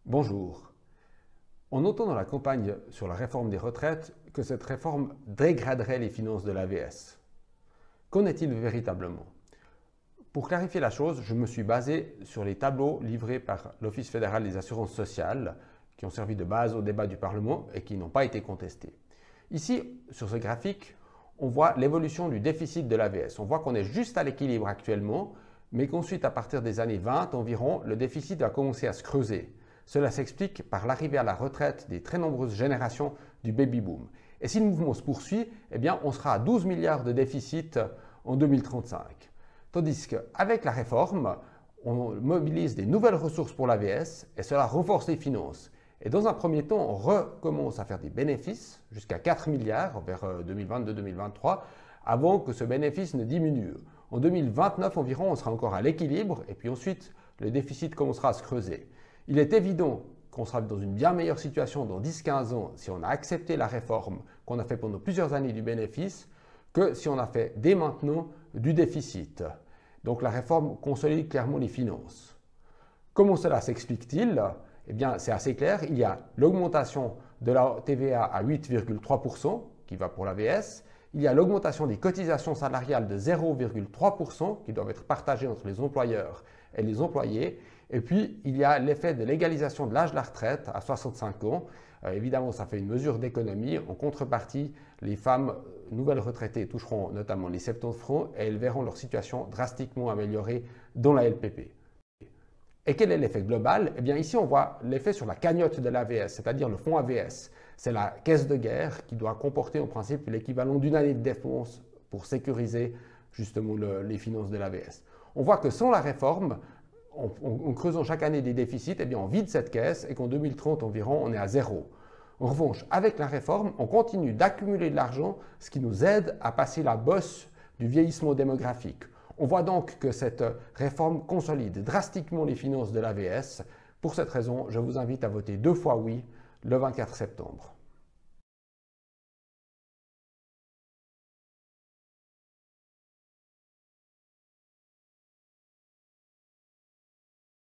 Bonjour. On entend dans la campagne sur la réforme des retraites que cette réforme dégraderait les finances de l'AVS. Qu'en est-il véritablement? Pour clarifier la chose, je me suis basé sur les tableaux livrés par l'Office fédéral des assurances sociales qui ont servi de base au débat du Parlement et qui n'ont pas été contestés. Ici, sur ce graphique, on voit l'évolution du déficit de l'AVS. On voit qu'on est juste à l'équilibre actuellement, mais qu'ensuite, à partir des années 20 environ, le déficit va commencer à se creuser. Cela s'explique par l'arrivée à la retraite des très nombreuses générations du baby-boom. Et si le mouvement se poursuit, eh bien, on sera à 12 milliards de déficit en 2035. Tandis qu'avec la réforme, on mobilise des nouvelles ressources pour l'AVS et cela renforce les finances. Et dans un premier temps, on recommence à faire des bénéfices jusqu'à 4 milliards vers 2022-2023 avant que ce bénéfice ne diminue. En 2029 environ, on sera encore à l'équilibre et puis ensuite, le déficit commencera à se creuser. Il est évident qu'on sera dans une bien meilleure situation dans 10-15 ans si on a accepté la réforme qu'on a fait pendant plusieurs années du bénéfice que si on a fait dès maintenant du déficit. Donc la réforme consolide clairement les finances. Comment cela s'explique-t-il? Eh bien, c'est assez clair. Il y a l'augmentation de la TVA à 8,3% qui va pour l'AVS. Il y a l'augmentation des cotisations salariales de 0,3% qui doivent être partagées entre les employeurs et les employés. Et puis, il y a l'effet de l'égalisation de l'âge de la retraite à 65 ans. Évidemment, ça fait une mesure d'économie. En contrepartie, les femmes nouvelles retraitées toucheront notamment les 70 francs et elles verront leur situation drastiquement améliorée dans la LPP. Et quel est l'effet global? Eh bien, ici, on voit l'effet sur la cagnotte de l'AVS, c'est-à-dire le fonds AVS. C'est la caisse de guerre qui doit comporter en principe l'équivalent d'une année de dépenses pour sécuriser justement les finances de l'AVS. On voit que sans la réforme, en creusant chaque année des déficits, eh bien on vide cette caisse et qu'en 2030 environ, on est à zéro. En revanche, avec la réforme, on continue d'accumuler de l'argent, ce qui nous aide à passer la bosse du vieillissement démographique. On voit donc que cette réforme consolide drastiquement les finances de l'AVS. Pour cette raison, je vous invite à voter 2 fois oui le 24 septembre.